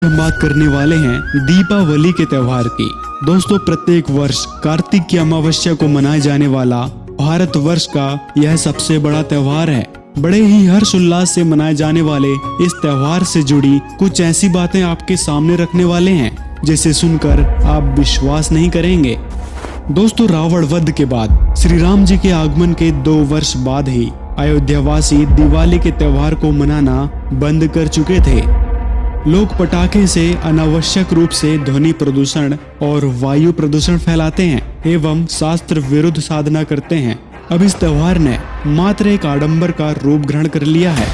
हम बात करने वाले हैं दीपावली के त्योहार की। दोस्तों, प्रत्येक वर्ष कार्तिक की अमावस्या को मनाए जाने वाला भारतवर्ष का यह सबसे बड़ा त्योहार है। बड़े ही हर्ष उल्लास से मनाए जाने वाले इस त्योहार से जुड़ी कुछ ऐसी बातें आपके सामने रखने वाले हैं जिसे सुनकर आप विश्वास नहीं करेंगे। दोस्तों, रावण वध के बाद श्री राम जी के आगमन के 2 वर्ष बाद ही अयोध्यावासी दिवाली के त्योहार को मनाना बंद कर चुके थे। लोग पटाखे से अनावश्यक रूप से ध्वनि प्रदूषण और वायु प्रदूषण फैलाते हैं एवं शास्त्र विरुद्ध साधना करते हैं। अब इस त्योहार ने मात्र एक आडंबर का रूप ग्रहण कर लिया है।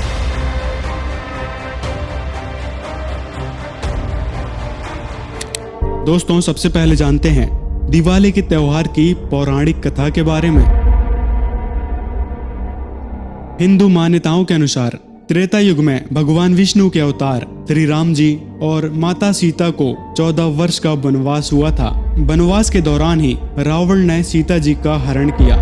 दोस्तों, सबसे पहले जानते हैं दिवाली के त्योहार की पौराणिक कथा के बारे में। हिंदू मान्यताओं के अनुसार त्रेता युग में भगवान विष्णु के अवतार श्री राम जी और माता सीता को 14 वर्ष का वनवास हुआ था। वनवास के दौरान ही रावण ने सीता जी का हरण किया।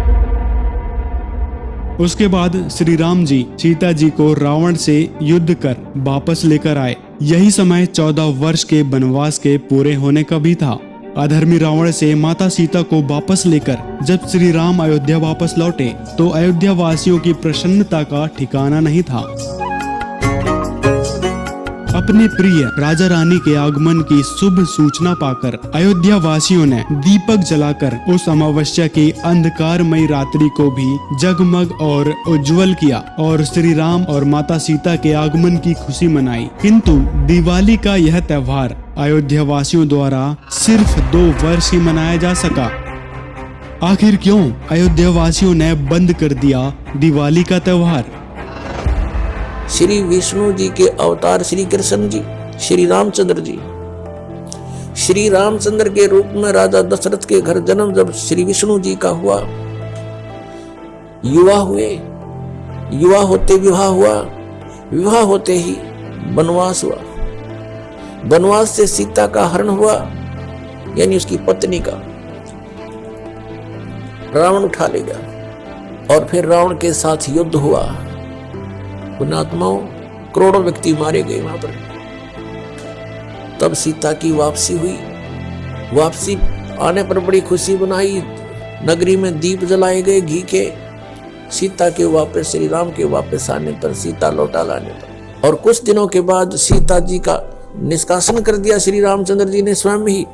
उसके बाद श्री राम जी सीता जी को रावण से युद्ध कर वापस लेकर आए। यही समय 14 वर्ष के वनवास के पूरे होने का भी था। अधर्मी रावण से माता सीता को वापस लेकर जब श्री राम अयोध्या वापस लौटे तो अयोध्या वासियों की प्रसन्नता का ठिकाना नहीं था। अपने प्रिय राजा रानी के आगमन की शुभ सूचना पाकर अयोध्या वासियों ने दीपक जलाकर उस अमावस्या की अंधकारमयी रात्रि को भी जगमग और उज्जवल किया और श्री राम और माता सीता के आगमन की खुशी मनाई। किंतु दिवाली का यह त्योहार अयोध्या वासियों द्वारा सिर्फ 2 वर्ष ही मनाया जा सका। आखिर क्यों अयोध्या वासियों ने बंद कर दिया दिवाली का त्योहार? श्री विष्णु जी के अवतार श्री कृष्ण जी, श्री रामचंद्र जी, श्री रामचंद्र के रूप में राजा दशरथ के घर जन्म जब श्री विष्णु जी का हुआ, युवा हुए, युवा होते विवाह हुआ, विवाह होते ही वनवास हुआ, वनवास से सीता का हरण हुआ यानी उसकी पत्नी का रावण उठा ले गया और फिर रावण के साथ युद्ध हुआ। पुण्यात्माओं, करोड़ों व्यक्ति मारे गए वहां पर। तब सीता की वापसी हुई। वापसी आने पर बड़ी खुशी बनाई। नगरी में दीप जलाए गए घी के। सीता के वापस, श्री राम के वापस आने पर, सीता लौटा लाने पर और कुछ दिनों के बाद सीता जी का निष्कासन कर दिया श्री रामचंद्र जी ने स्वयं ही।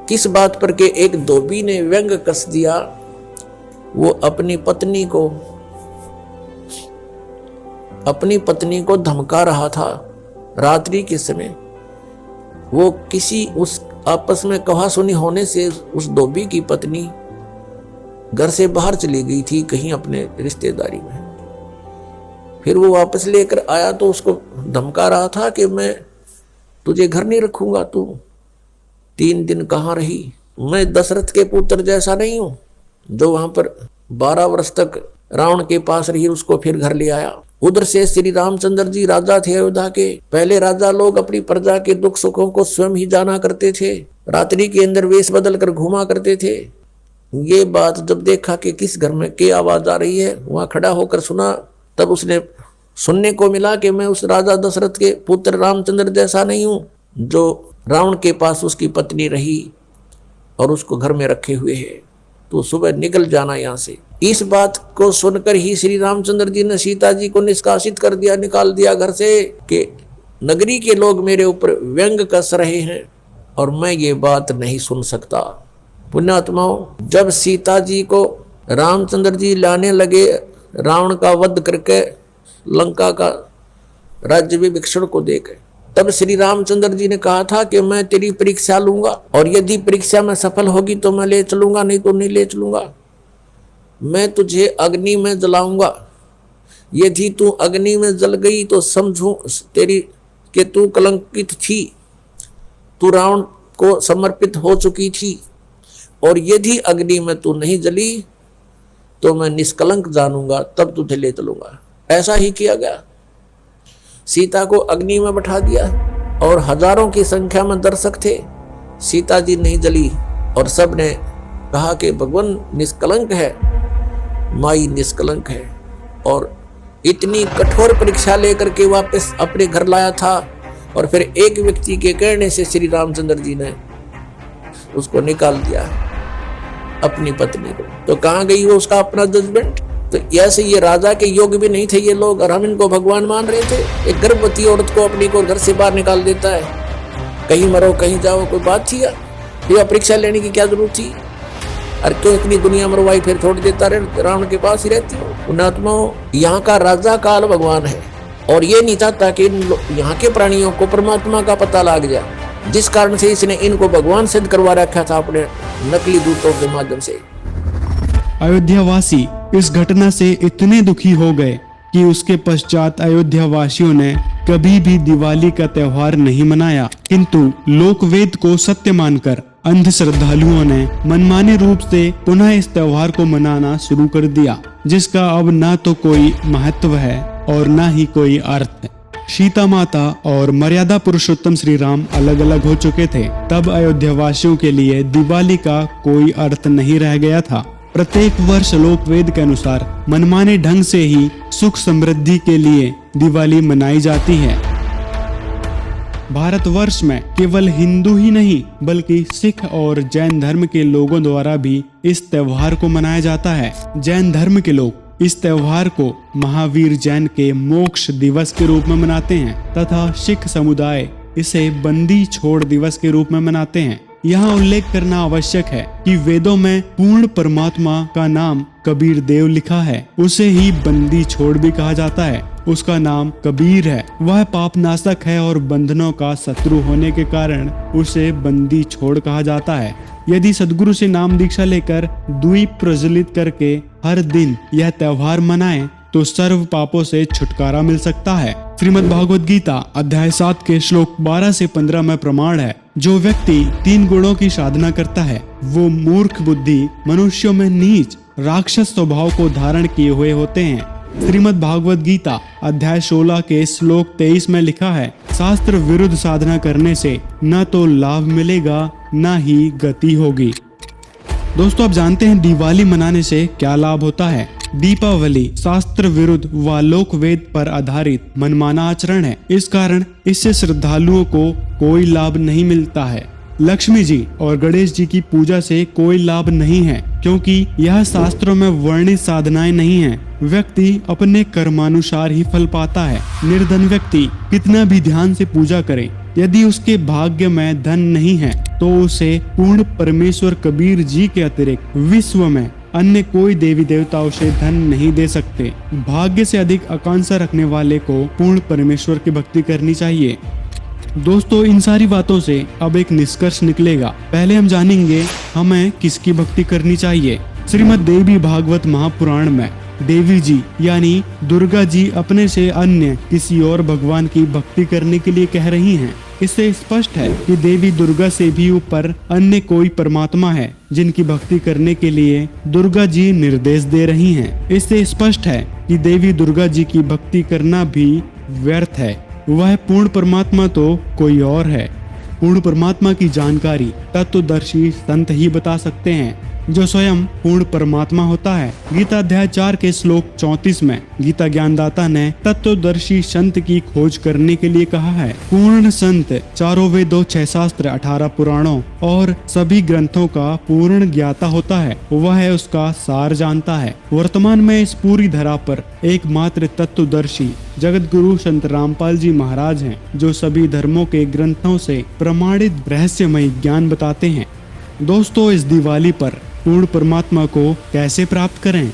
किस बात पर के एक धोबी ने व्यंग कस दिया। वो अपनी पत्नी को धमका रहा था रात्रि के समय। वो किसी उस आपस में कहा-सुनी होने से उस धोबी की पत्नी घर से बाहर चली गई थी कहीं अपने रिश्तेदारी में। फिर वो वापस लेकर आया तो उसको धमका रहा था कि मैं तुझे घर नहीं रखूंगा, तू 3 दिन कहाँ रही। मैं दशरथ के पुत्र जैसा नहीं हूं जो वहां पर 12 वर्ष तक रावण के पास रही, उसको फिर घर ले आया। उधर से श्री रामचंद्र जी राजा थे अयोध्या के। पहले राजा लोग अपनी प्रजा के दुख सुखों को स्वयं ही जाना करते थे। रात्रि के अंदर वेश बदल कर घूमा करते थे। ये बात जब देखा कि किस घर में क्या आवाज आ रही है, वहां खड़ा होकर सुना, तब उसने सुनने को मिला कि मैं उस राजा दशरथ के पुत्र रामचंद्र जैसा नहीं हूं जो रावण के पास उसकी पत्नी रही और उसको घर में रखे हुए है, तो सुबह निकल जाना यहाँ से। इस बात को सुनकर ही श्री रामचंद्र जी ने सीता जी को निष्कासित कर दिया, निकाल दिया घर से कि नगरी के लोग मेरे ऊपर व्यंग कस रहे हैं और मैं ये बात नहीं सुन सकता। पुण्यात्माओं, जब सीता जी को रामचंद्र जी लाने लगे रावण का वध करके लंका का राज्य विभीषण को देकर, तब श्री रामचंद्र जी ने कहा था कि मैं तेरी परीक्षा लूंगा और यदि परीक्षा में सफल होगी तो मैं ले चलूंगा, नहीं तो नहीं ले चलूंगा। मैं तुझे अग्नि में जलाऊंगा। यदि तू अग्नि में जल गई तो समझूं तेरी कि तू कलंकित थी, तू रावण को समर्पित हो चुकी थी, और यदि अग्नि में तू नहीं जली तो मैं निष्कलंक जानूंगा, तब तुझे ले चलूंगा। ऐसा ही किया गया। सीता को अग्नि में बैठा दिया और हजारों की संख्या में दर्शक थे। सीता जी नहीं जली और सब ने कहा कि भगवान निष्कलंक है, माई निष्कलंक है। और इतनी कठोर परीक्षा लेकर के वापस अपने घर लाया था और फिर एक व्यक्ति के कहने से श्री रामचंद्र जी ने उसको निकाल दिया अपनी पत्नी को। तो कहाँ गई वो उसका अपना जजमेंट? तो ऐसे ये राजा के योग भी नहीं थे ये लोग, और हम इनको भगवान मान रहे थे। एक गर्भवती औरत को अपनी को घर से बाहर निकाल देता है, कहीं मरो कहीं जाओ, कोई बात थी? या परीक्षा लेने की क्या जरूरत थी? और क्यों इतनी दुनिया मरवाई, फिर छोड़ देता रहे, रावण के पास ही रहती हो। पुण्यात्माओं, यहाँ का राजा काल भगवान है, और ये नहीं चाहता कि यहाँ के प्राणियों को परमात्मा का पता लग जाए, जिस कारण से इसने इनको भगवान सिद्ध करवा रखा था अपने नकली दूतों के माध्यम से। अयोध्यावासी इस घटना से इतने दुखी हो गए कि उसके पश्चात अयोध्यावासियों ने कभी भी दिवाली का त्योहार नहीं मनाया, किंतु लोकवेद को सत्य मानकर अंध श्रद्धालुओं ने मनमाने रूप से पुनः इस त्योहार को मनाना शुरू कर दिया, जिसका अब ना तो कोई महत्व है और ना ही कोई अर्थ है। सीता माता और मर्यादा पुरुषोत्तम श्री राम अलग अलग हो चुके थे, तब अयोध्यावासियों के लिए दिवाली का कोई अर्थ नहीं रह गया था। प्रत्येक वर्ष लोकवेद के अनुसार मनमाने ढंग से ही सुख समृद्धि के लिए दिवाली मनाई जाती है। भारतवर्ष में केवल हिंदू ही नहीं बल्कि सिख और जैन धर्म के लोगों द्वारा भी इस त्योहार को मनाया जाता है। जैन धर्म के लोग इस त्योहार को महावीर जैन के मोक्ष दिवस के रूप में मनाते हैं तथा सिख समुदाय इसे बंदी छोड़ दिवस के रूप में मनाते हैं। यहाँ उल्लेख करना आवश्यक है कि वेदों में पूर्ण परमात्मा का नाम कबीर देव लिखा है, उसे ही बंदी छोड़ भी कहा जाता है। उसका नाम कबीर है, वह पाप नाशक है और बंधनों का शत्रु होने के कारण उसे बंदी छोड़ कहा जाता है। यदि सदगुरु से नाम दीक्षा लेकर द्वीप प्रज्वलित करके हर दिन यह त्योहार मनाएं तो सर्व पापों से छुटकारा मिल सकता है। श्रीमद् भागवत गीता अध्याय 7 के श्लोक 12 से 15 में प्रमाण है, जो व्यक्ति 3 गुणों की साधना करता है वो मूर्ख बुद्धि मनुष्यों में नीच राक्षस स्वभाव को धारण किए हुए होते हैं। श्रीमद् भागवत गीता अध्याय 16 के श्लोक 23 में लिखा है, शास्त्र विरुद्ध साधना करने से न तो लाभ मिलेगा न ही गति होगी। दोस्तों, आप जानते हैं दिवाली मनाने से क्या लाभ होता है। दीपावली शास्त्र विरुद्ध व लोक वेद पर आधारित मनमाना आचरण है, इस कारण इससे श्रद्धालुओं को कोई लाभ नहीं मिलता है। लक्ष्मी जी और गणेश जी की पूजा से कोई लाभ नहीं है, क्योंकि यह शास्त्रों में वर्णित साधनाएं नहीं हैं। व्यक्ति अपने कर्मानुसार ही फल पाता है। निर्धन व्यक्ति कितना भी ध्यान से पूजा करे, यदि उसके भाग्य में धन नहीं है तो उसे पूर्ण परमेश्वर कबीर जी के अतिरिक्त विश्व में अन्य कोई देवी देवता उसे धन नहीं दे सकते। भाग्य से अधिक आकांक्षा रखने वाले को पूर्ण परमेश्वर की भक्ति करनी चाहिए। दोस्तों, इन सारी बातों से अब एक निष्कर्ष निकलेगा। पहले हम जानेंगे हमें किसकी भक्ति करनी चाहिए। श्रीमद् देवी भागवत महापुराण में देवी जी यानी दुर्गा जी अपने से अन्य किसी और भगवान की भक्ति करने के लिए कह रही हैं। इससे स्पष्ट है कि देवी दुर्गा से भी ऊपर अन्य कोई परमात्मा है जिनकी भक्ति करने के लिए दुर्गा जी निर्देश दे रही हैं। इससे स्पष्ट है कि देवी दुर्गा जी की भक्ति करना भी व्यर्थ है। वह पूर्ण परमात्मा तो कोई और है। पूर्ण परमात्मा की जानकारी तत्वदर्शी संत ही बता सकते हैं, जो स्वयं पूर्ण परमात्मा होता है। गीता अध्याय 4 के श्लोक 34 में गीता ज्ञानदाता ने तत्वदर्शी संत की खोज करने के लिए कहा है। पूर्ण संत चारों वेदों 6 शास्त्र 18 पुराणों और सभी ग्रंथों का पूर्ण ज्ञाता होता है। वह उसका सार जानता है। वर्तमान में इस पूरी धरा पर एकमात्र तत्वदर्शी जगत गुरु संत रामपाल जी महाराज हैं, जो सभी धर्मों के ग्रंथों से प्रमाणित रहस्यमय ज्ञान बताते हैं। दोस्तों, इस दिवाली पर पूर्ण परमात्मा को कैसे प्राप्त करें?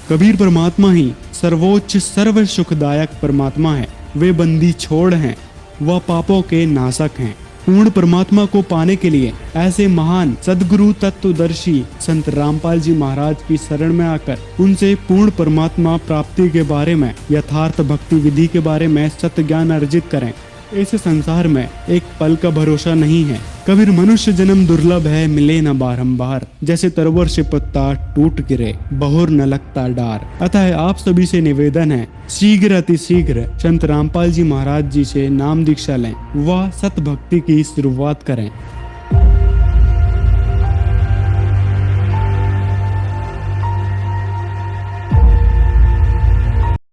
कबीर परमात्मा ही सर्वोच्च सर्व सुखदायक परमात्मा है। वे बंदी छोड़ हैं, वह पापों के नाशक हैं। पूर्ण परमात्मा को पाने के लिए ऐसे महान सदगुरु तत्वदर्शी संत रामपाल जी महाराज की शरण में आकर उनसे पूर्ण परमात्मा प्राप्ति के बारे में, यथार्थ भक्ति विधि के बारे में सत्य ज्ञान अर्जित करें। इस संसार में एक पल का भरोसा नहीं है। कबीर मनुष्य जन्म दुर्लभ है, मिले न बारंबार। जैसे तरवर से पत्ता टूट गिरे, बहुर न लगता डार। अतः आप सभी से निवेदन है, शीघ्र अति शीघ्र संत रामपाल जी महाराज जी से नाम दीक्षा लें व सत भक्ति की शुरुआत करें।